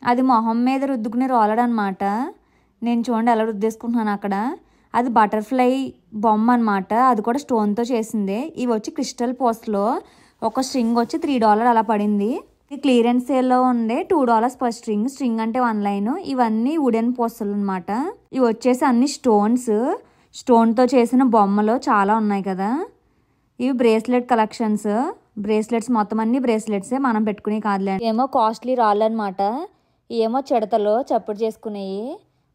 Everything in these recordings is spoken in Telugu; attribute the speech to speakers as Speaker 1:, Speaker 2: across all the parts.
Speaker 1: అది మొహం మీద రుద్దుకునే రోలర్ అనమాట. నేను చూడండి ఎలా రుద్దేసుకుంటున్నాను అక్కడ. అది బటర్ఫ్లై బొమ్మ అనమాట. అది కూడా స్టోన్తో చేసిందే. ఇవి వచ్చి క్రిస్టల్ పోస్ట్లో ఒక స్ట్రింగ్ వచ్చి $3 అలా పడింది. ఇది క్లియరెన్స్ సేల్లో ఉండే $2 పర్ స్ట్రింగ్. స్ట్రింగ్ అంటే 1 లైన్. ఇవన్నీ వుడెన్ పోస్టులు అనమాట. ఇవి వచ్చేసి అన్ని స్టోన్తో చేసిన బొమ్మలు చాలా ఉన్నాయి కదా. ఇవి బ్రేస్లెట్ కలెక్షన్స్. బ్రేస్లెట్స్ మొత్తం అన్ని బ్రేస్లెట్సే, మనం పెట్టుకునే కాదులే. ఏమో కాస్ట్లీ రాళ్ళు అనమాట. ఏమో చిడతలో చప్పుడు చేసుకునేవి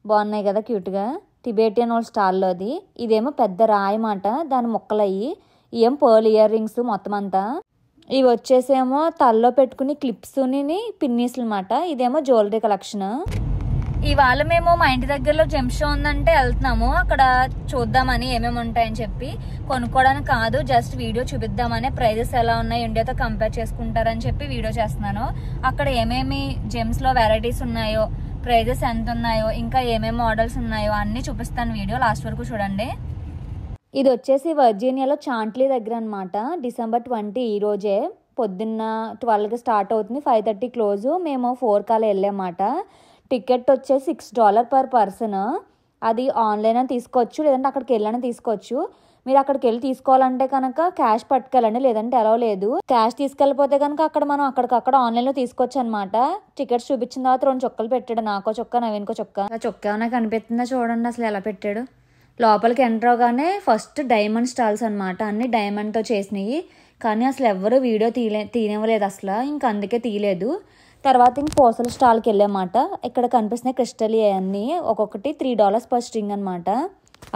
Speaker 1: బాగున్నాయి కదా క్యూట్గా. టిబేటియన్ వాళ్ళ స్టాల్లో అది. ఇదేమో పెద్ద రాయి మాట, దాని ముక్కలయ్యి. ఏం పర్ల్ ఇయర్ రింగ్స్ మొత్తం అంతా. ఇవి వచ్చేసేమో తల్లో పెట్టుకుని క్లిప్స్ని పిన్నీస్లు అనమాట. ఇదేమో జ్యువెలరీ కలెక్షన్. ఇవాళ మేము మా ఇంటి దగ్గరలో జెమ్ షో ఉందంటే వెళ్తున్నాము. అక్కడ చూద్దామని ఏమేమి ఉంటాయని చెప్పి, కొనుక్కోవడానికి కాదు, జస్ట్ వీడియో చూపిద్దామని. ప్రైజెస్ ఎలా ఉన్నాయి ఇండియాతో కంపేర్ చేసుకుంటారని చెప్పి వీడియో చేస్తున్నాను. అక్కడ ఏమేమి జెమ్స్లో వెరైటీస్ ఉన్నాయో, ప్రైజెస్ ఎంత ఉన్నాయో, ఇంకా ఏమేమి మోడల్స్ ఉన్నాయో అన్నీ చూపిస్తాను. వీడియో లాస్ట్ వరకు చూడండి. ఇది వచ్చేసి వర్జీనియాలో చాంట్లీ దగ్గర అనమాట. December 20 ఈ రోజే పొద్దున్న 12కి స్టార్ట్ అవుతుంది, 5:30 క్లోజు. మేము 4 కాల వెళ్ళామాట. టికెట్ వచ్చేసి $6 పర్ పర్సన్. అది ఆన్లైన్ అని తీసుకోవచ్చు, లేదంటే అక్కడికి వెళ్ళని తీసుకోవచ్చు. మీరు అక్కడికి వెళ్ళి తీసుకోవాలంటే కనుక క్యాష్ పట్టుకెళ్ళండి, లేదంటే ఎలా లేదు. క్యాష్ తీసుకెళ్ళిపోతే కనుక అక్కడ మనం అక్కడికక్కడ ఆన్లైన్లో తీసుకోవచ్చు అనమాట. టికెట్స్ చూపించిన తర్వాత 2 చొక్కలు పెట్టాడు. నాకో చొక్క, నవీన్కో చొక్క. ఆ చొక్క ఏమైనా కనిపిస్తుందా చూడండి అసలు ఎలా పెట్టాడు. లోపలికి ఎంటర్ అవగానే ఫస్ట్ డైమండ్ స్టాల్స్ అనమాట. అన్ని డైమండ్తో చేసినవి. కానీ అసలు ఎవరు వీడియో తీయనివ్వలేదు అసలు. ఇంక అందుకే తీయలేదు. తర్వాత ఇంక పూసల స్టాల్కి వెళ్ళామాట. ఇక్కడ కనిపిస్తున్నాయి క్రిస్టల్ అవన్నీ. ఒక్కొక్కటి $3 పర్ స్ట్రింగ్ అనమాట.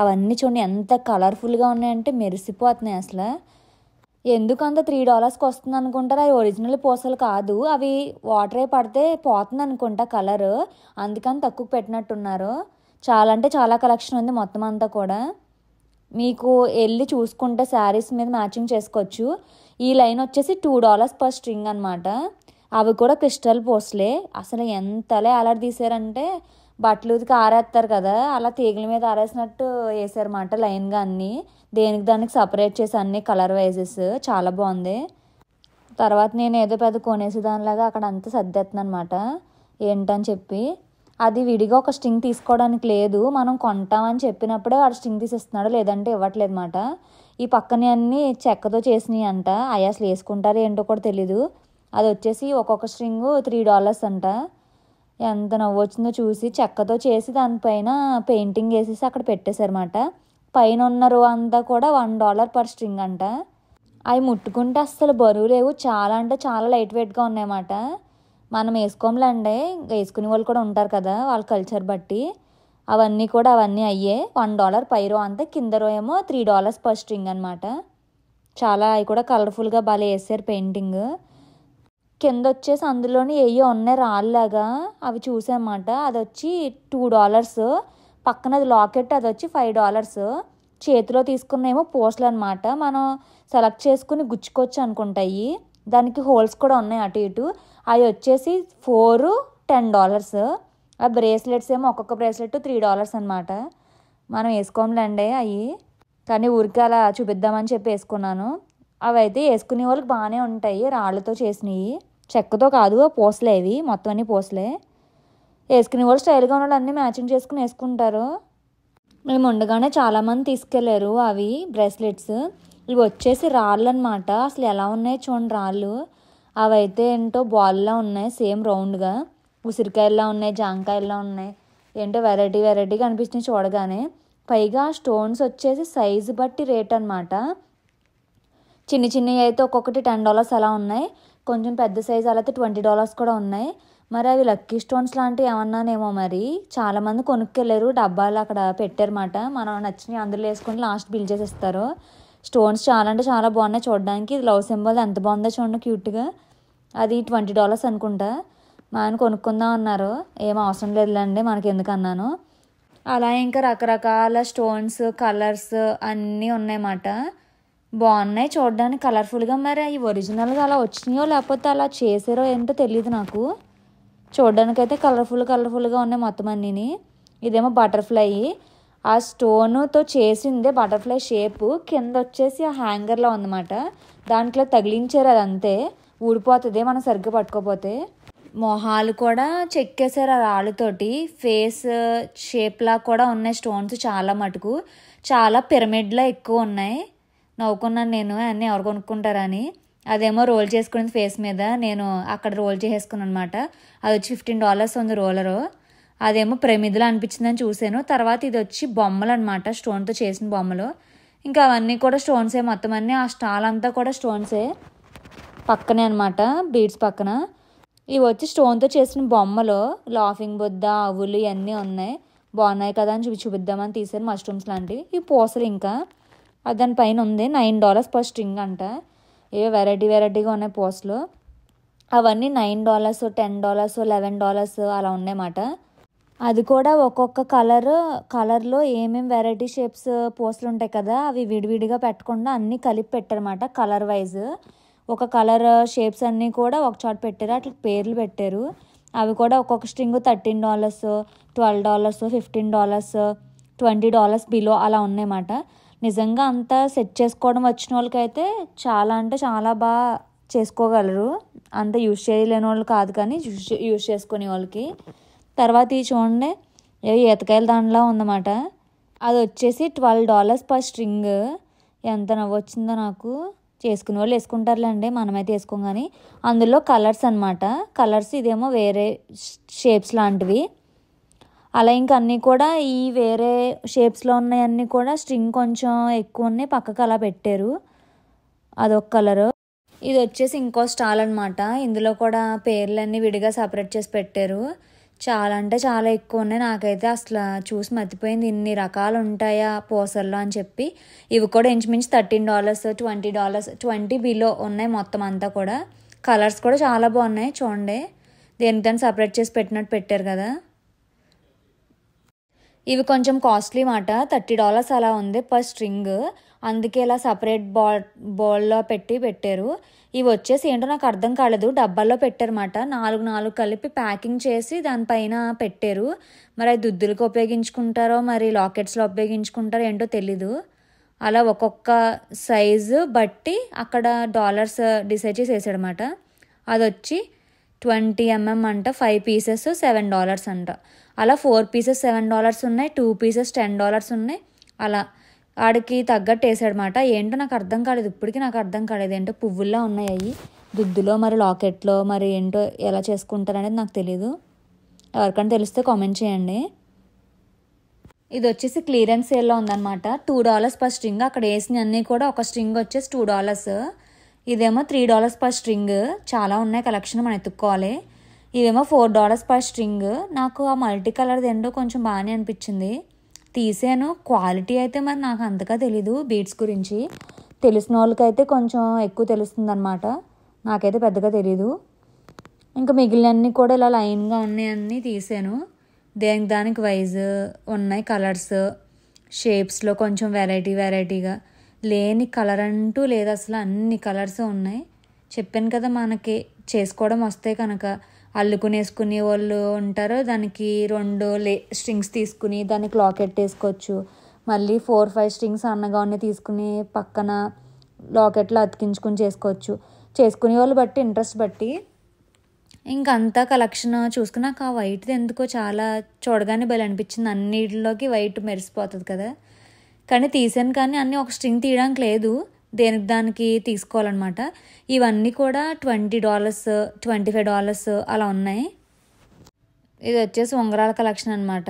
Speaker 1: అవన్నీ చూడండి ఎంత కలర్ఫుల్గా ఉన్నాయంటే మెరిసిపోతున్నాయి అసలు. ఎందుకు అంత $3కి వస్తుంది అనుకుంటారు. అవి ఒరిజినల్ పూసలు కాదు, అవి వాటరే పడితే పోతుంది అనుకుంటా కలర్. అందుకని తక్కువ పెట్టినట్టున్నారు. చాలా అంటే చాలా కలెక్షన్ ఉంది మొత్తం అంతా కూడా. మీకు వెళ్ళి చూసుకుంటే శారీస్ మీద మ్యాచింగ్ చేసుకోవచ్చు. ఈ లైన్ వచ్చేసి $2 పర్ స్ట్రింగ్ అనమాట. అవి కూడా క్రిస్టల్ పోస్ట్లే. అసలు ఎంతలే అలర్ తీసారంటే బట్టలు ఉతికి ఆరేస్తారు కదా, అలా తీగల మీద ఆరేసినట్టు వేసారన్నమాట లైన్గా అన్నీ. దేనికి దానికి సపరేట్ చేసి అన్ని కలర్ వైజెస్. చాలా బాగుంది. తర్వాత నేను ఏదో పెద్ద కొనేసి దానిలాగా అక్కడ అంతా సర్దేస్తున్నాను అనమాట ఏంటని చెప్పి. అది విడిగా ఒక స్ట్రింగ్ తీసుకోవడానికి లేదు, మనం కొంటామని చెప్పినప్పుడే వాడు స్ట్రింగ్ తీసిస్తున్నాడు, లేదంటే ఇవ్వట్లేదు అనమాట. ఈ పక్కనే అన్నీ చెక్కతో చేసినవి అంట. అవి అసలు వేసుకుంటారో ఏంటో కూడా తెలీదు. అది వచ్చేసి ఒక్కొక్క స్ట్రింగ్ $3 అంట. ఎంత నవ్వు వచ్చిందో చూసి. చెక్కతో చేసి దానిపైన పెయింటింగ్ వేసేసి అక్కడ పెట్టేశారన్నమాట. పైన ఉన్న రో అంతా కూడా $1 పర్ స్ట్రింగ్ అంట. అవి ముట్టుకుంటే అస్సలు బరువు లేవు, చాలా అంటే చాలా లైట్ వెయిట్గా ఉన్నాయన్నమాట. మనం వేసుకోమలేండి, వేసుకునే వాళ్ళు కూడా ఉంటారు కదా వాళ్ళ కల్చర్ బట్టి. అవన్నీ అయ్యే $1 పై రో అంతా. కింద రో ఏమో $3 పర్ స్ట్రింగ్ అనమాట. చాలా అవి కూడా కలర్ఫుల్గా బాగా వేసారు పెయింటింగ్. కింద వచ్చేసి అందులోని ఏయో ఉన్నాయి రాళ్ళలాగా, అవి చూసామన్నమాట. అది వచ్చి $2. పక్కన అది లాకెట్, అది వచ్చి $5. చేతిలో తీసుకున్నేమో పూసలు అనమాట. మనం సెలెక్ట్ చేసుకుని గుచ్చుకోవచ్చు అనుకుంటాయి. దానికి హోల్స్ కూడా ఉన్నాయి అటు ఇటు. అవి వచ్చేసి $4, $10. ఆ బ్రేస్లెట్స్ ఏమో ఒక్కొక్క బ్రేస్లెట్ $3 అనమాట. మనం వేసుకోమలేండి అవి, కానీ ఊరికి అలా చూపిద్దామని చెప్పి వేసుకున్నాను. అవి అయితే వేసుకునే వాళ్ళకి బాగానే ఉంటాయి, రాళ్ళతో చేసినవి, చెక్కతో కాదు. పూసలే అవి మొత్తం అన్ని పూసలే. వేసుకునే వాళ్ళు స్టైల్గా ఉన్న వాళ్ళు అన్నీ మ్యాచింగ్ చేసుకుని వేసుకుంటారు. మేము ఉండగానే చాలామంది తీసుకెళ్లారు అవి బ్రేస్లెట్స్. ఇవి వచ్చేసి రాళ్ళు అనమాట. అసలు ఎలా ఉన్నాయి చూడండి రాళ్ళు. అవి అయితే ఏంటో బాల్లా ఉన్నాయి, సేమ్ రౌండ్గా. ఉసిరికాయల్లా ఉన్నాయి, జాంకాయల్లా ఉన్నాయి. ఏంటో వెరైటీగా అనిపిస్తుంది చూడగానే. పైగా స్టోన్స్ వచ్చేసి సైజు బట్టి రేట్ అనమాట. చిన్నవి అయితే ఒక్కొక్కటి $10 అలా ఉన్నాయి. కొంచెం పెద్ద సైజు అలా అయితే $20 కూడా ఉన్నాయి. మరి అవి లక్కీ స్టోన్స్ లాంటివి ఏమన్నానేమో మరి. చాలామంది కొనుక్కెళ్ళారు, డబ్బాలు అక్కడ పెట్టారన్నమాట. మనం నచ్చినవి అందులో వేసుకొని లాస్ట్ బిల్ చేసేస్తారు. స్టోన్స్ చాలా అంటే చాలా బాగున్నాయి చూడడానికి. ఇది లవ్ సింబల్ ఎంత బాగుందో చూడండి క్యూట్గా. అది $20 అనుకుంటా. మా ఆయన కొనుక్కుందాం అన్నారు. ఏం అవసరం లేదులేండి మనకి ఎందుకు అన్నాను. అలా ఇంకా రకరకాల స్టోన్స్, కలర్స్ అన్నీ ఉన్నాయన్నమాట. బాగున్నాయి చూడడానికి కలర్ఫుల్గా. మరి అవి ఒరిజినల్గా అలా వచ్చినాయో లేకపోతే అలా చేసారో ఏంటో తెలియదు నాకు. చూడడానికైతే కలర్ఫుల్గా ఉన్నాయి మొత్తం అన్నీని. ఇదేమో బటర్ఫ్లై. ఆ స్టోన్తో చేసిందే బటర్ఫ్లై షేప్. కింద వచ్చేసి ఆ హ్యాంగర్లో ఉందన్నమాట. దాంట్లో తగిలించారు, అది అంతే ఊడిపోతుంది మనం సరిగ్గా పట్టుకోపోతే. మొహాలు కూడా చెక్కేశారు ఆ రాళ్ళతోటి. ఫేస్ షేప్లా కూడా ఉన్నాయి స్టోన్స్ చాలా మటుకు. చాలా పిరమిడ్లా ఎక్కువ ఉన్నాయి. నవ్వుకున్నాను నేను, అన్నీ ఎవరు కొనుక్కుంటారని. అదేమో రోల్ చేసుకునేది ఫేస్ మీద, నేను అక్కడ రోల్ చేసేసుకున్నాను అనమాట. అది వచ్చి $15 ఉంది రోలరు. అదేమో పిరమిడ్లా అనిపించిందని చూశాను. తర్వాత ఇది వచ్చి బొమ్మలు అనమాట, స్టోన్తో చేసిన బొమ్మలు. ఇంకా అవన్నీ కూడా స్టోన్సే మొత్తం అన్నీ. ఆ స్టాల్ అంతా కూడా స్టోన్సే పక్కనే అనమాట, బీడ్స్ పక్కన. ఇవి వచ్చి స్టోన్తో చేసిన బొమ్మలు, లాఫింగ్ బుద్ధ, ఆవులు ఇవన్నీ ఉన్నాయి. బాగున్నాయి కదా అని చూపిద్దామని తీసాను, మష్రూమ్స్ లాంటివి. ఇవి పూసలు. ఇంకా దానిపైన ఉంది $9 పర్ స్ట్రింగ్ అంట. ఏవో వెరైటీగా ఉన్నాయి పూసలు. అవన్నీ $9, $10, $11 అలా ఉన్నాయన్నమాట. అది కూడా ఒక్కొక్క కలర్లో ఏమేమి వెరైటీ షేప్స్ పూసలు ఉంటాయి కదా, అవి విడివిడిగా పెట్టకుండా అన్నీ కలిపి పెట్టారన్నమాట. కలర్ వైజ్ ఒక కలర్ షేప్స్ అన్నీ కూడా ఒక చోట పెట్టారు, అట్లా పేర్లు పెట్టారు. అవి కూడా ఒక్కొక్క స్ట్రింగ్ $13, $12, $15, $20 బిలో అలా ఉన్నాయన్నమాట. నిజంగా అంతా సెట్ చేసుకోవడం వచ్చిన వాళ్ళకైతే చాలా అంటే చాలా బాగా చేసుకోగలరు. అంత యూజ్ చేయలేని వాళ్ళు కాదు, కానీ యూజ్ చేసుకునే వాళ్ళకి. తర్వాత ఈ చూడండి, ఈతకాయల దాంట్లో ఉందన్నమాట. అది వచ్చేసి $12 పర్ స్ట్రింగ్. ఎంత నవ్వొచ్చిందో నాకు. చేసుకునే వాళ్ళు వేసుకుంటారులేండి, మనమైతే వేసుకోం. కానీ అందులో కలర్స్ అనమాట. కలర్స్ ఇదేమో వేరే షేప్స్ లాంటివి. అలా ఇంక అన్నీ కూడా ఈ వేరే షేప్స్లో ఉన్నాయన్నీ కూడా స్ట్రింగ్ కొంచెం ఎక్కువ ఉన్నాయి, పక్కకు అలా పెట్టారు. అదొక కలరు. ఇది వచ్చేసి ఇంకో స్టాల్ అనమాట. ఇందులో కూడా పేర్లన్నీ విడిగా సపరేట్ చేసి పెట్టారు. చాలా అంటే చాలా ఎక్కువ ఉన్నాయి. నాకైతే అసలు చూసి మర్చిపోయింది, ఇన్ని రకాలు ఉంటాయా పూసల్లో అని చెప్పి. ఇవి కూడా ఇంచుమించు $13, $20, 20 బిలో ఉన్నాయి మొత్తం అంతా కూడా. కలర్స్ కూడా చాలా బాగున్నాయి చూడండి, దేనికైనా సపరేట్ చేసి పెట్టినట్టు పెట్టారు కదా. ఇవి కొంచెం కాస్ట్లీ మాట, $30 అలా ఉంది పర్ స్ట్రింగ్. అందుకే ఇలా సపరేట్ బౌల్లో పెట్టారు. ఇవి వచ్చేసి ఏంటో నాకు అర్థం కాలేదు, డబ్బాల్లో పెట్టారన్నమాట. 4 కలిపి ప్యాకింగ్ చేసి దానిపైన పెట్టారు. మరి అది దుద్దులకు ఉపయోగించుకుంటారో మరి లాకెట్స్లో ఉపయోగించుకుంటారో ఏంటో తెలీదు. అలా ఒక్కొక్క సైజు బట్టి అక్కడ డాలర్స్ డిసైడ్ చేసి వేసాడనమాట. అది వచ్చి 20 mm అంట. 5 pieces $7 అంట. అలా 4 pieces $7 ఉన్నాయి, 2 pieces $10 ఉన్నాయి. అలా ఆడికి తగ్గట్టు వేసాడనమాట. ఏంటో నాకు అర్థం కాలేదు, ఇప్పటికీ నాకు అర్థం కాలేదు. ఏంటో పువ్వుల్లా ఉన్నాయి అవి దుద్దులో, మరి లాకెట్లో, మరి ఏంటో ఎలా చేసుకుంటారు అనేది నాకు తెలీదు. ఎవరికైనా తెలిస్తే కామెంట్ చేయండి. ఇది వచ్చేసి క్లియరెన్స్ సేల్లో ఉందన్నమాట. $2 పర్ స్ట్రింగ్. అక్కడ వేసిన అన్నీ కూడా ఒక స్ట్రింగ్ వచ్చేసి $2. ఇదేమో $3 పర్ స్ట్రింగ్. చాలా ఉన్నాయి కలెక్షన్, మనం ఎత్తుక్కోవాలి. ఇవేమో $4 పర్ స్ట్రింగ్. నాకు ఆ మల్టీ కలర్ది ఏంటో కొంచెం బాగానే అనిపించింది, తీసాను. క్వాలిటీ అయితే మరి నాకు అంతగా తెలీదు. బీడ్స్ గురించి తెలిసిన వాళ్ళకైతే కొంచెం ఎక్కువ తెలుస్తుంది అనమాట, నాకైతే పెద్దగా తెలీదు. ఇంకా మిగిలినన్నీ కూడా ఇలా లైన్గా ఉన్నాయన్నీ తీసాను. దానికి వైజ్ ఉన్నాయి కలర్స్. షేప్స్లో కొంచెం వెరైటీగా లేని కలర్ అంటూ లేదు అసలు, అన్ని కలర్స్ ఉన్నాయి. చెప్పాను కదా, మనకి చేసుకోవడం వస్తే కనుక అల్లుకునేసుకునే వాళ్ళు ఉంటారు. దానికి 2 స్ట్రింగ్స్ తీసుకుని దానికి లాకెట్ వేసుకోవచ్చు. మళ్ళీ 4-5 స్ట్రింగ్స్ అన్నగా ఉన్నాయి తీసుకుని పక్కన లాకెట్లో అతికించుకుని చేసుకోవచ్చు. చేసుకునే వాళ్ళు బట్టి, ఇంట్రెస్ట్ బట్టి. ఇంకంతా కలెక్షన్ చూసుకున్నాక ఆ వైట్ది ఎందుకో చాలా చూడగానే భలే అనిపించింది. అన్నిటిలోకి వైట్ మెరిసిపోతుంది కదా. కానీ తీసాను, కానీ అన్నీ ఒక స్ట్రింగ్ తీయడానికి లేదు, దానికి తీసుకోవాలన్నమాట. ఇవన్నీ కూడా $20, $25 అలా ఉన్నాయి. ఇది వచ్చేసి ఉంగరాల కలెక్షన్ అనమాట.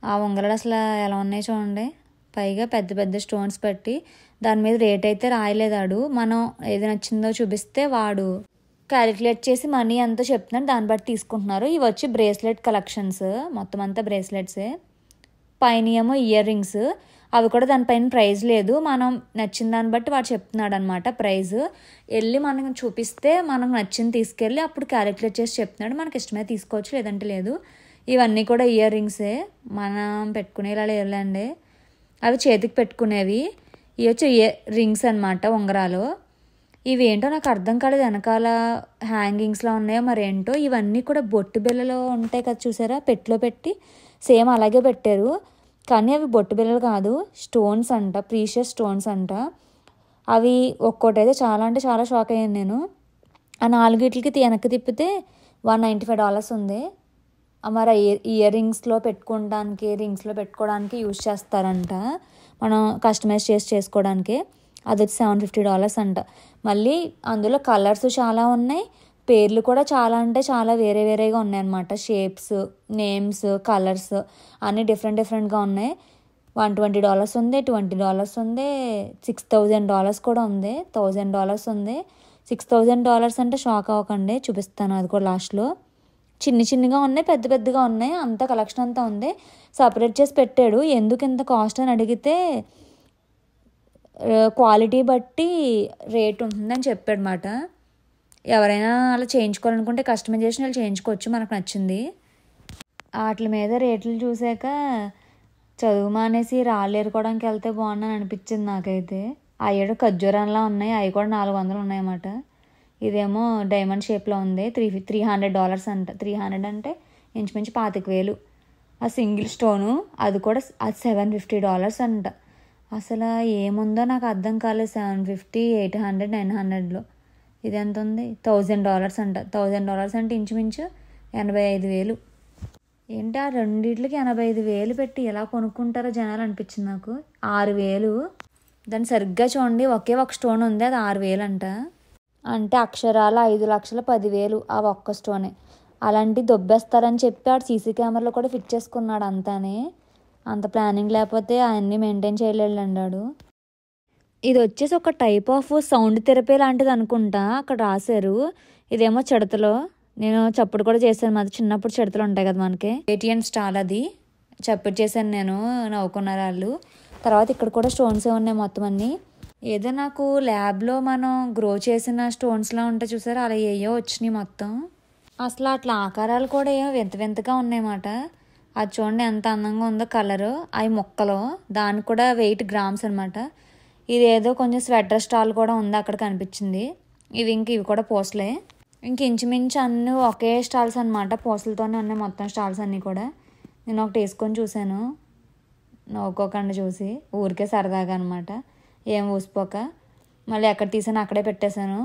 Speaker 1: ఆ ఉంగరాలు అసలు ఎలా ఉన్నాయి చూడండి. పైగా పెద్ద స్టోన్స్ పెట్టి దాని మీద రేట్ అయితే రాయలేదాడు. మనం ఏది నచ్చిందో చూపిస్తే వాడు క్యాలిక్యులేట్ చేసి మనీ ఎంతో చెప్తున్నాడు, దాన్ని బట్టి తీసుకుంటున్నారు. ఇవి వచ్చి బ్రేస్లెట్ కలెక్షన్స్, మొత్తం అంతా బ్రేస్లెట్సే. పైన ఏమో ఇయర్ రింగ్స్. అవి కూడా దానిపైన ప్రైజ్ లేదు, మనం నచ్చిన దాన్ని బట్టి వాడు చెప్తున్నాడు అనమాట ప్రైజ్. వెళ్ళి మనకు చూపిస్తే మనకు నచ్చింది తీసుకెళ్ళి అప్పుడు క్యాలిక్యులేట్ చేసి చెప్తున్నాడు. మనకి ఇష్టమే తీసుకోవచ్చు, లేదంటే లేదు. ఇవన్నీ కూడా ఇయర్ రింగ్సే, మనం పెట్టుకునేలా లేవులేండి. అవి చేతికి పెట్టుకునేవి. ఇవి వచ్చి ఇయర్ రింగ్స్ అనమాట, ఉంగరాలు. ఇవి ఏంటో నాకు అర్థం కాలేదు, వెనకాల హ్యాంగింగ్స్లో ఉన్నాయో మరేంటో. ఇవన్నీ కూడా బొట్టు బిళ్ళలో ఉంటాయి కదా చూసారా, పెట్టులో పెట్టి సేమ్ అలాగే పెట్టారు. కానీ అవి బొట్టు బిళ్ళలు కాదు, స్టోన్స్ అంట, ప్రీషియస్ స్టోన్స్ అంట. అవి ఒక్కోటైతే చాలా అంటే చాలా షాక్ అయ్యాను నేను. ఆ 4 వెనక్కి తిప్పితే $195 ఉంది. మరి ఇయర్ రింగ్స్లో పెట్టుకోవడానికి యూజ్ చేస్తారంట, మనం కస్టమైజ్ చేసుకోవడానికి. అది వచ్చి $750 అంట. మళ్ళీ అందులో కలర్స్ చాలా ఉన్నాయి, పేర్లు కూడా చాలా అంటే చాలా వేరే వేరేగా ఉన్నాయి అన్నమాట. షేప్స్, నేమ్స్, కలర్స్ అన్నీ డిఫరెంట్గా ఉన్నాయి. $120 ఉంది, $20 ఉంది, $6,000 కూడా ఉంది, $1,000 ఉంది. $6,000 అంటే షాక్ అవ్వకండి, చూపిస్తాను అది కూడా లాస్ట్లో. చిన్నగా ఉన్నాయి, పెద్దగా ఉన్నాయి, అంత కలెక్షన్ అంతా ఉంది. సపరేట్ చేసి పెట్టాడు. ఎందుకు ఇంత కాస్ట్ అని అడిగితే క్వాలిటీ బట్టి రేట్ ఉంటుందని చెప్పాడు మాట. ఎవరైనా అలా చేయించుకోవాలనుకుంటే కస్టమైజేషన్ వాళ్ళు చేయించుకోవచ్చు, మనకు నచ్చింది. వాటి మీద రేట్లు చూసాక చదువు మానేసి రాళ్ళు ఏరుకోవడానికి వెళ్తే బాగుందని అనిపించింది నాకైతే. అయ్యేడు ఖర్జూరంలా ఉన్నాయి, అవి కూడా 400 ఉన్నాయన్నమాట. ఇదేమో డైమండ్ షేప్లో ఉంది, $300 అంట. 300 అంటే ఇంచుమించు 25,000. ఆ సింగిల్ స్టోను అది కూడా అది $750 అంట. అసలు ఏముందో నాకు అర్థం కాలేదు. 750, 800, 900లో ఇది ఎంత ఉంది? $1,000 అంట. $1,000 అంటే ఇంచుమించు 85,000. ఏంటి ఆ రెండిట్లకి 85,000 పెట్టి ఎలా కొనుక్కుంటారో జనాలు అనిపించింది నాకు. 6,000. దాన్ని సరిగ్గా చూడండి, ఒకే ఒక స్టోన్ ఉంది, అది 6,000 అంట. అంటే అక్షరాలు 5,10,000 ఆ ఒక్క స్టోనే. అలాంటి దొబ్బేస్తారని చెప్పి ఆడు సీసీ కెమెరాలో కూడా ఫిట్ చేసుకున్నాడు అంతానే. అంత ప్లానింగ్ లేకపోతే అవన్నీ మెయింటైన్ చేయలేడు. ఇది వచ్చేసి ఒక టైప్ ఆఫ్ సౌండ్ థెరపీ లాంటిది అనుకుంటా, అక్కడ రాశారు. ఇదేమో చిడతలో, నేను చప్పుడు కూడా చేశాను. మాది చిన్నప్పుడు చిడతలు ఉంటాయి కదా మనకి, ATN స్టాల్ అది చప్పుడు చేశాను నేను, నవ్వుకున్నారు వాళ్ళు. తర్వాత ఇక్కడ కూడా స్టోన్స్ ఉన్నాయి మొత్తం అన్నీ. ఏదో నాకు ల్యాబ్లో మనం గ్రో చేసిన స్టోన్స్లా ఉంటాయి చూసారా, అలా ఏయో వచ్చినాయి మొత్తం. అసలు అట్లా ఆకారాలు కూడా ఏమో వింతగా ఉన్నాయన్నమాట. అది చూడండి ఎంత అందంగా ఉందో కలరు. అవి మొక్కలు, దానికి కూడా 8 grams అనమాట. ఇదేదో కొంచెం స్వెటర్ స్టాల్ కూడా ఉంది అక్కడ కనిపించింది. ఇవి కూడా పూసలే. ఇంచుమించు అన్నీ ఒకే స్టాల్స్ అనమాట, పూసలతోనే ఉన్నాయి మొత్తం స్టాల్స్ అన్నీ కూడా. నేను ఒకటి వేసుకొని చూశాను, నవ్వుకోకుండా చూసి, ఊరికే సరదాగా అనమాట, ఏం ఊసిపోక. మళ్ళీ ఎక్కడ తీసాను అక్కడే పెట్టేశాను,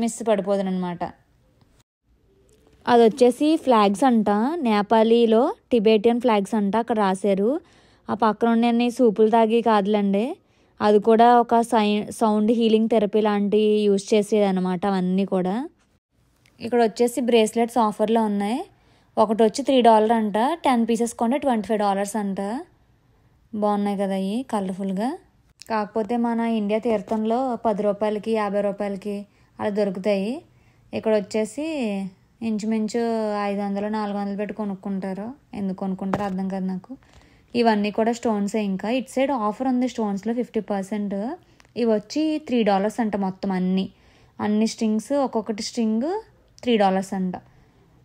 Speaker 1: మిస్ పడిపోదును అనమాట. అది వచ్చేసి ఫ్లాగ్స్ అంట, నేపాలీలో టిబెటియన్ ఫ్లాగ్స్ అంట అక్కడ రాశారు. ఆ పక్కన ఉండే సూపులు తాగి కాదులండి, అది కూడా ఒక సౌండ్ హీలింగ్ థెరపీ లాంటివి యూజ్ చేసేది అనమాట అవన్నీ కూడా. ఇక్కడ వచ్చేసి బ్రేస్లెట్స్ ఆఫర్లో ఉన్నాయి. ఒకటి వచ్చి $3 అంట, 10 pieces కొంటే $25 అంట. బాగున్నాయి కదా ఇవి కలర్ఫుల్గా. కాకపోతే మన ఇండియా తీర్థంలో $10, $50 అలా దొరుకుతాయి. ఇక్కడ వచ్చేసి ఇంచుమించు 500, 400 పెట్టి కొనుక్కుంటారు. ఎందుకు కొనుక్కుంటారో అర్థం కాదు నాకు. ఇవన్నీ కూడా స్టోన్సే. ఇంకా ఇటు సైడ్ ఆఫర్ ఉంది స్టోన్స్లో 50%. ఇవి వచ్చి $3 అంట మొత్తం అన్ని స్ట్రింగ్స్, ఒక్కొక్కటి స్ట్రింగ్ $3 అంట.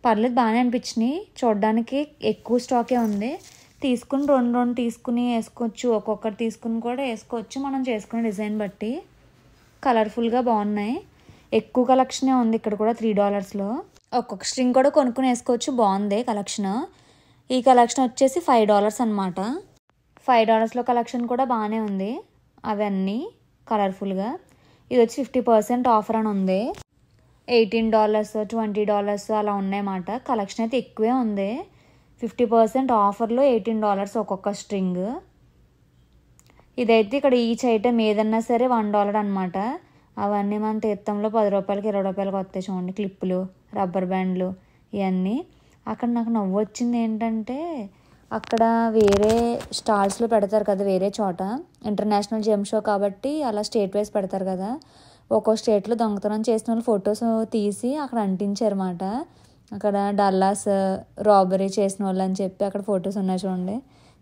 Speaker 1: పర్లేదు, బాగానే అనిపించినాయి. చూడడానికి ఎక్కువ స్టాకే ఉంది. తీసుకుని రెండు తీసుకుని వేసుకోవచ్చు, ఒక్కొక్కటి తీసుకుని కూడా వేసుకోవచ్చు మనం చేసుకునే డిజైన్ బట్టి. కలర్ఫుల్గా బాగున్నాయి. ఎక్కువ కలెక్షనే ఉంది ఇక్కడ కూడా $3లో. ఒక్కొక్క స్ట్రింగ్ కూడా కొనుక్కుని వేసుకోవచ్చు, బాగుంది కలెక్షన్. ఈ కలెక్షన్ వచ్చేసి $5 అనమాట. $5లో కలెక్షన్ కూడా బాగానే ఉంది, అవన్నీ కలర్ఫుల్గా. ఇది వచ్చి 50% ఆఫర్ అని ఉంది. $18, $20 అలా ఉన్నాయన్నమాట. కలెక్షన్ అయితే ఎక్కువే ఉంది. 50% ఆఫర్లో $18 ఒక్కొక్క స్ట్రింగ్. ఇదైతే ఇక్కడ ఈచ్ ఐటమ్ ఏదన్నా సరే $1 అనమాట. అవన్నీ మన తీర్థంలో $10, $20 వస్తాయి చూడండి. క్లిప్పులు, రబ్బర్ బ్యాండ్లు ఇవన్నీ. అక్కడ నాకు నవ్వు వచ్చింది ఏంటంటే, అక్కడ వేరే స్టాల్స్లో పెడతారు కదా వేరే చోట, ఇంటర్నేషనల్ జెమ్ షో కాబట్టి అలా స్టేట్ వైజ్ పెడతారు కదా. ఒక్కో స్టేట్లో దొంగతనం చేసిన వాళ్ళు ఫొటోస్ తీసి అక్కడ అంటించారన్నమాట. అక్కడ డల్లాస్ రాబరీ చేసిన వాళ్ళు అని చెప్పి అక్కడ ఫొటోస్ ఉన్నాయి చూడండి.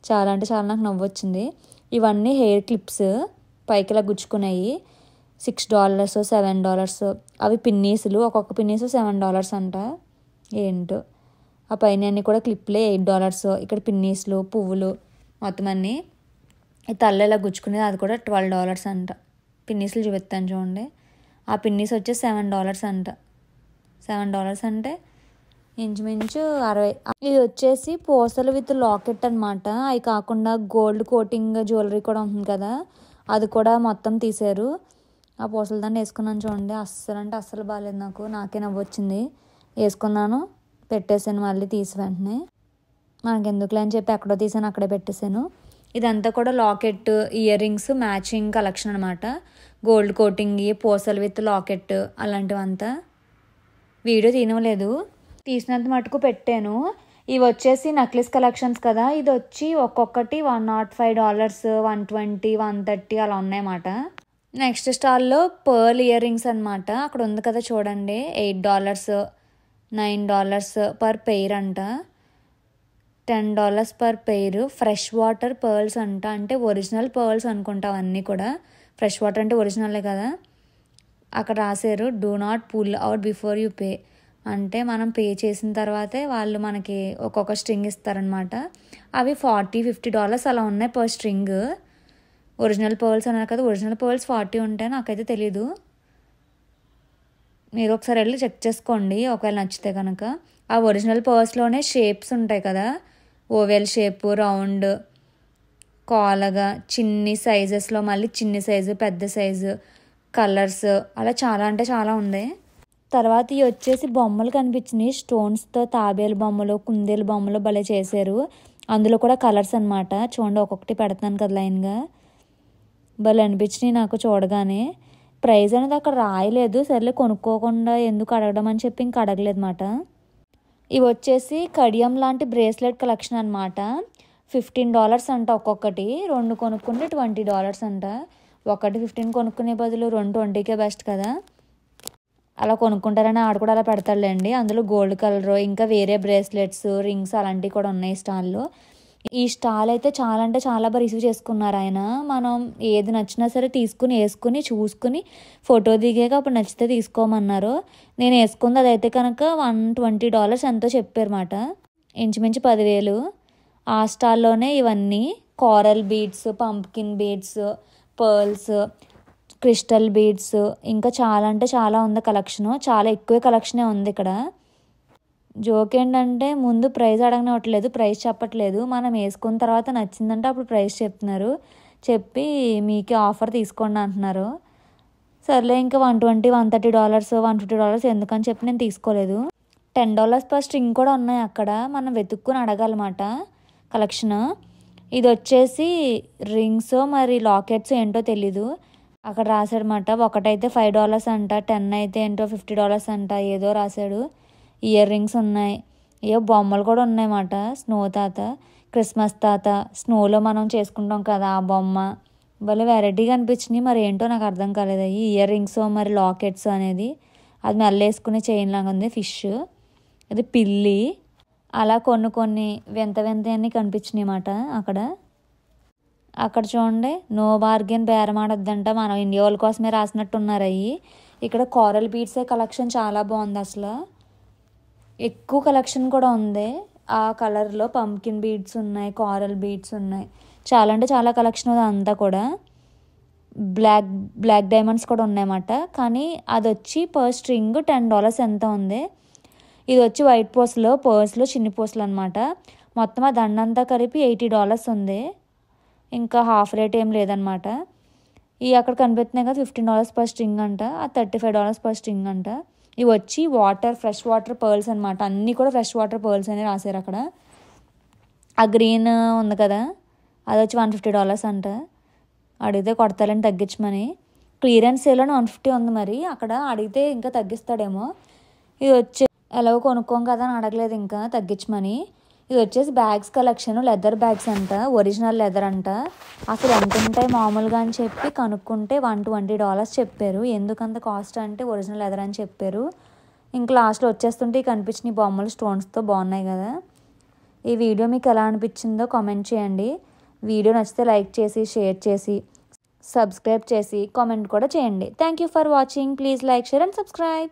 Speaker 1: చాలా అంటే చాలా నాకు నవ్వు వచ్చింది. ఇవన్నీ హెయిర్ క్లిప్స్ పైకి ఇలా గుచ్చుకున్నాయి. $6, $7. అవి పిన్నీసులు, ఒక్కొక్క పిన్నీసు $7 అంట. ఏంటో ఆ పైన అన్నీ కూడా క్లిప్లే $8. ఇక్కడ పిన్నీసులు, పువ్వులు మొత్తం అన్నీ. ఈ తల్ల ఇలా గుచ్చుకునేది అది కూడా $12 అంట. పిన్నీసులు చూపిస్తాను చూడండి. ఆ పిన్నీస్ వచ్చి $7 అంట. $7 అంటే ఇంచుమించు 60. ఇది వచ్చేసి పూసలు విత్ లాకెట్ అనమాట. అవి కాకుండా గోల్డ్ కోటింగ్ జ్యువెలరీ కూడా ఉంటుంది కదా, అది కూడా మొత్తం తీశారు. ఆ పూసల దాన్ని వేసుకున్నాను చూడండి. అస్సలు అంటే అస్సలు బాగాలేదు, నాకే నవ్వు వచ్చింది. వేసుకున్నాను, పెట్టేసాను మళ్ళీ తీసి వెంటనే. మనకి ఎందుకులే అని చెప్పి ఎక్కడో తీసాను అక్కడే పెట్టేశాను. ఇదంతా కూడా locket, ear rings matching collection అనమాట. గోల్డ్ కోటింగ్, పూసలు విత్ లాకెట్ అలాంటివంతా. వీడియో తీయలేదు, తీసినంత మటుకు పెట్టాను. ఇవి వచ్చేసి నెక్లెస్ కలెక్షన్స్ కదా. ఇది వచ్చి ఒక్కొక్కటి $105, $120, $130 అలా ఉన్నాయన్నమాట. నెక్స్ట్ స్టాల్లో పర్ల్ ఇయర్ రింగ్స్ అనమాట. అక్కడ ఉంది కదా చూడండి, $8, $9 పర్ పెయిర్ అంట, $10 per pair. Fresh water pearls అంట, అంటే ఒరిజినల్ పర్ల్స్ అనుకుంటా అవన్నీ కూడా. ఫ్రెష్ వాటర్ అంటే ఒరిజినలే కదా. అక్కడ రాశారు do not pull out before you pay, అంటే మనం పే చేసిన తర్వాతే వాళ్ళు మనకి ఒక్కొక్క స్ట్రింగ్ ఇస్తారనమాట. అవి $40-50 అలా ఉన్నాయి పర్ స్ట్రింగ్. ఒరిజినల్ పర్ల్స్ అన్నారు కదా, ఒరిజినల్ పర్ల్స్ 40 ఉంటాయి, నాకైతే తెలీదు. మీరు ఒకసారి వెళ్ళి చెక్ చేసుకోండి ఒకవేళ నచ్చితే కనుక. ఆ ఒరిజినల్ పర్ల్స్లోనే షేప్స్ ఉంటాయి కదా, ఓవెల్ షేపు, రౌండ్, కోలగా, చిన్ని సైజెస్లో మళ్ళీ చిన్ని సైజు, పెద్ద సైజు, కలర్స్, అలా చాలా అంటే చాలా ఉంది. తర్వాత ఇవి వచ్చేసి బొమ్మలు కనిపించినాయి, స్టోన్స్తో తాబేలు బొమ్మలు, కుందేలు బొమ్మలు భలే చేశారు. అందులో కూడా కలర్స్ అనమాట. చూడండి ఒక్కొక్కటి పెడతాను కదా లైన్గా, భలే అనిపించినాయి నాకు చూడగానే. ప్రైస్ అనేది అక్కడ రాయలేదు, సర్లే కొనుక్కోకుండా ఎందుకు అడగడం అని చెప్పి ఇంకా అడగలేదు అనమాట. ఇవి వచ్చేసి కడియం లాంటి బ్రేస్లెట్ కలెక్షన్ అనమాట. $15 అంట ఒక్కొక్కటి. 2 కొనుక్కుంటే $20 అంట. ఒకటి 15 కొనుక్కునే బదులు 2 20కే బెస్ట్ కదా. అలా కొనుక్కుంటారని ఆడ కూడా అలా పెడతాడులేండి. అందులో గోల్డ్ కలర్, ఇంకా వేరే బ్రేస్లెట్స్, రింగ్స్ అలాంటివి కూడా ఉన్నాయి స్టాల్లో. ఈ స్టాల్ అయితే చాలా అంటే చాలా బాగా రిసీవ్ చేసుకున్నారు ఆయన. మనం ఏది నచ్చినా సరే తీసుకుని వేసుకుని చూసుకుని ఫోటో దిగాక అప్పుడు నచ్చితే తీసుకోమన్నారు. నేను వేసుకుంది అదైతే కనుక $120 ఎంతో చెప్పారన్నమాట, ఇంచుమించు 10,000. ఆ స్టాల్లోనే ఇవన్నీ coral beads, pumpkin beads, pearls, crystal beads, ఇంకా చాలా అంటే చాలా ఉంది కలెక్షను. చాలా ఎక్కువ కలెక్షనే ఉంది ఇక్కడ. జోక్ ఏంటంటే ముందు ప్రైస్ అడగనివ్వట్లేదు, ప్రైస్ చెప్పట్లేదు. మనం వేసుకున్న తర్వాత నచ్చిందంటే అప్పుడు ప్రైస్ చెప్తున్నారు. చెప్పి మీకు ఆఫర్ తీసుకోండి అంటున్నారు. సర్లే ఇంకా $120, $130, $150 ఎందుకని చెప్పి నేను తీసుకోలేదు. $10 పర్ స్ట్రింగ్ కూడా ఉన్నాయి అక్కడ, మనం వెతుక్కుని అడగాలన్నమాట కలెక్షన్. ఇది వచ్చేసి రింగ్స్ మరి లాకెట్స్ ఏంటో తెలీదు, అక్కడ రాశాడనమాట. ఒకటైతే $5 అంట, 10 అయితే ఏంటో $50 అంట, ఏదో రాశాడు. ఇయర్ రింగ్స్ ఉన్నాయి, ఏవో బొమ్మలు కూడా ఉన్నాయన్నమాట. స్నో తాత, క్రిస్మస్ తాత, స్నోలో మనం చేసుకుంటాం కదా ఆ బొమ్మ, భలే వెరైటీగా అనిపించినాయి. మరి ఏంటో నాకు అర్థం కాలేదు. అవి ఇయర్ రింగ్స్ మరి లాకెట్స్ అనేది, అది మెల్ల వేసుకునే చైన్ లాగా ఉంది. ఫిష్, అది పిల్లి, అలా కొన్ని వింత అన్నీ కనిపించినాయి అన్నమాట అక్కడ. అక్కడ చూడండి నో బార్గెన్, బేరం ఆడొద్దంట, మనం ఇండియా వాళ్ళ కోసమే రాసినట్టున్నారు అవి. ఇక్కడ కోరల్ బీడ్సే కలెక్షన్ చాలా బాగుంది, అసలు ఎక్కువ కలెక్షన్ కూడా ఉంది. ఆ కలర్లో పంప్కిన్ బీడ్స్ ఉన్నాయి, కోరల్ బీడ్స్ ఉన్నాయి, చాలా అంటే చాలా కలెక్షన్ ఉంది. అంతా కూడా బ్లాక్ డైమండ్స్ కూడా ఉన్నాయన్నమాట. కానీ అది వచ్చి పర్ స్ట్రింగ్ $10 ఎంత ఉంది. ఇది వచ్చి వైట్ పర్స్లో చిన్ని పూసలు అనమాట. మొత్తం ఆ దండంతా కలిపి $80 ఉంది. ఇంకా హాఫ్ రేట్ ఏం లేదనమాట. ఇవి అక్కడ కనిపిస్తున్నాయి కదా, $15 పర్ స్ట్రింగ్ అంట, అది $35 పర్ స్ట్రింగ్ అంట. ఇవి వచ్చి ఫ్రెష్ వాటర్ పర్ల్స్ అనమాట. అన్నీ కూడా ఫ్రెష్ వాటర్ పర్ల్స్ అని రాశారు అక్కడ. ఆ గ్రీన్ ఉంది కదా, అది వచ్చి $150 అంట. అడిగితే కొడతాలని తగ్గించమని. క్లియరెన్స్ సేల్ అని 150 ఉంది, మరి అక్కడ అడిగితే ఇంకా తగ్గిస్తాడేమో. ఇది వచ్చి ఎలాగో కొనుక్కోం కదా అని అడగలేదు ఇంకా తగ్గించమని. ఇది వచ్చేసి బ్యాగ్స్ కలెక్షన్, లెదర్ బ్యాగ్స్ అంట, ఒరిజినల్ లెదర్ అంట. అసలు ఎంత ఉంటాయి మామూలుగా అని చెప్పి కనుక్కుంటే $120 చెప్పారు. ఎందుకంత కాస్ట్ అంటే ఒరిజినల్ లెదర్ అని చెప్పారు. ఇంకా లాస్ట్లో వచ్చేస్తుంటే కనిపించిన బొమ్మలు స్టోన్స్తో బాగున్నాయి కదా. ఈ వీడియో మీకు ఎలా అనిపించిందో కామెంట్ చేయండి. వీడియో నచ్చితే లైక్ చేసి, షేర్ చేసి, సబ్స్క్రైబ్ చేసి, కామెంట్ కూడా చేయండి. Thank you for watching. Please like, share and subscribe.